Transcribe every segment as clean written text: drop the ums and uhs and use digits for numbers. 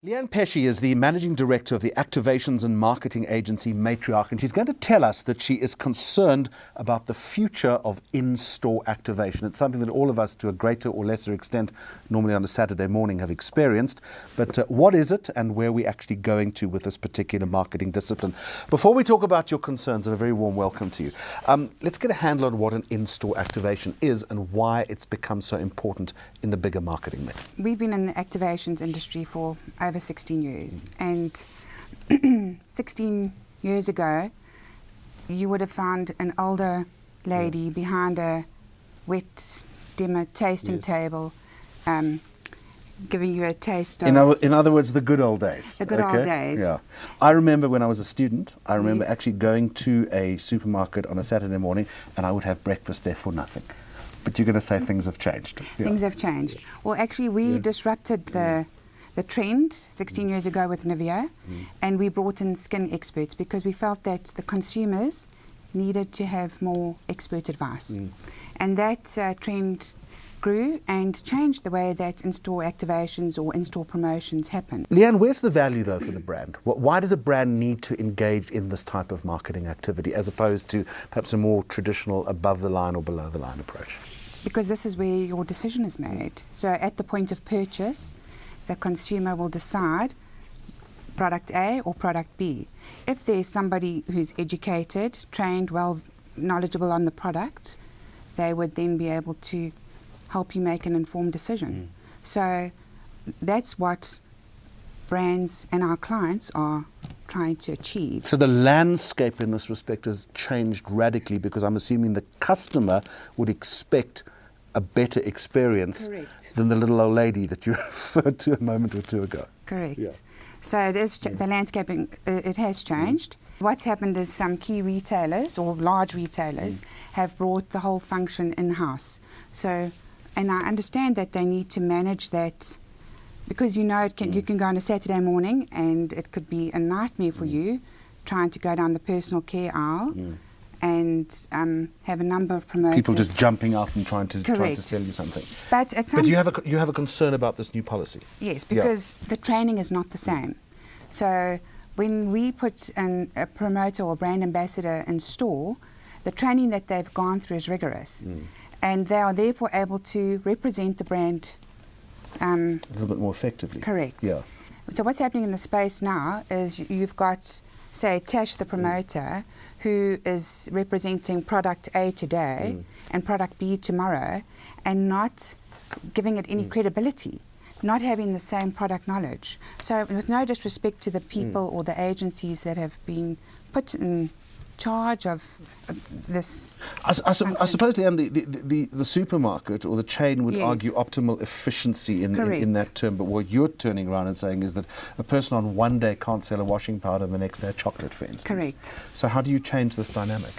Leanne Peche is the Managing Director of the Activations and Marketing Agency MATRIARCH, and she's going to tell us that she is concerned about the future of in-store activation. It's something that all of us, to a greater or lesser extent, normally on a Saturday morning have experienced. But what is it and where are we actually going to with this particular marketing discipline? Before we talk about your concerns, and a very warm welcome to you, let's get a handle on what an in-store activation is and why it's become so important in the bigger marketing mix. We've been in the activations industry for over 16 years, and 16 years ago you would have found an older lady behind a wet dimmer tasting table giving you a taste of... In other words, the good old days. The good old days. Yeah. I remember when I was a student, I remember actually going to a supermarket on a Saturday morning and I would have breakfast there for nothing. But you're going to say things have changed. Things have changed. Well, actually, we disrupted the trend 16 years ago with Nivea, and we brought in skin experts because we felt that the consumers needed to have more expert advice. And that trend grew and changed the way that in-store activations or in-store promotions happen. Leanne, where's the value, though, for the brand? Why does a brand need to engage in this type of marketing activity as opposed to perhaps a more traditional above-the-line or below-the-line approach? Because this is where your decision is made. So at the point of purchase, the consumer will decide product A or product B. If there's somebody who's educated, trained, well, knowledgeable on the product, they would then be able to help you make an informed decision. So that's what brands and our clients are trying to achieve. So the landscape in this respect has changed radically because I'm assuming the customer would expect a better experience than the little old lady that you referred to a moment or two ago. Correct. Yeah. So it is the landscaping, it has changed. What's happened is some key retailers or large retailers have brought the whole function in-house. So, and I understand that they need to manage that because you know you can go on a Saturday morning and it could be a nightmare for you trying to go down the personal care aisle and have a number of promoters. People just jumping out and trying to sell you something. But you have a concern about this new policy? Yes, because the training is not the same. So when we put a promoter or brand ambassador in store, the training that they've gone through is rigorous. And they are therefore able to represent the brand a little bit more effectively. Correct. Yeah. So what's happening in the space now is you've got, say, Tash, the promoter, who is representing product A today and product B tomorrow, and not giving it any credibility, not having the same product knowledge. So with no disrespect to the people or the agencies that have been put in charge of this. I suppose, Leanne, the supermarket or the chain would argue optimal efficiency in that term, but what you're turning around and saying is that a person on one day can't sell a washing powder and the next day chocolate, for instance. Correct. So how do you change this dynamic?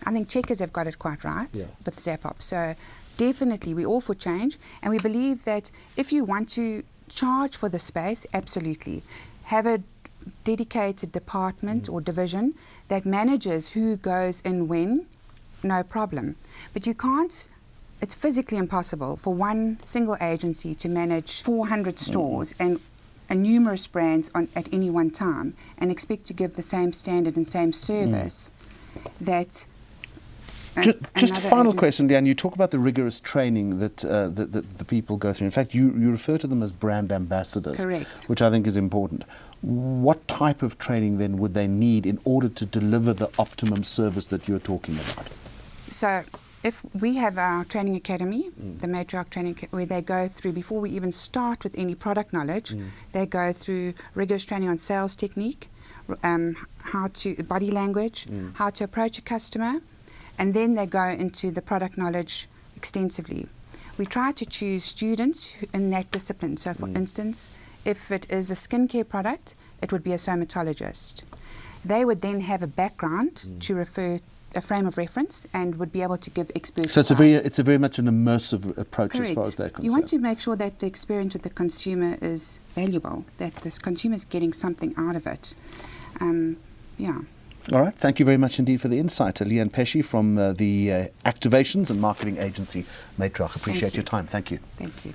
I think Checkers have got it quite right with Zap-Up. So definitely we're all for change, and we believe that if you want to charge for the space, absolutely. Have a dedicated department or division that manages who goes in when, no problem. But you can't, it's physically impossible for one single agency to manage 400 stores and numerous brands at any one time and expect to give the same standard and same service that Just a final question, Leanne. You talk about the rigorous training that the people go through. In fact, you refer to them as brand ambassadors, which I think is important. What type of training then would they need in order to deliver the optimum service that you're talking about? So if we have our training academy, the MATRIARCH training, where they go through, before we even start with any product knowledge, they go through rigorous training on sales technique, how to body language, how to approach a customer, and then they go into the product knowledge extensively. We try to choose students in that discipline. So for instance, if it is a skincare product, it would be a somatologist. They would then have a background to refer a frame of reference and would be able to give expert So advice. it's a very much an immersive approach as far as they're concerned. You want to make sure that the experience with the consumer is valuable, that this consumer is getting something out of it. All right. Thank you very much indeed for the insight. Leanne Peche from the Activations and Marketing Agency MATRIARCH. Appreciate your time. Thank you. Thank you.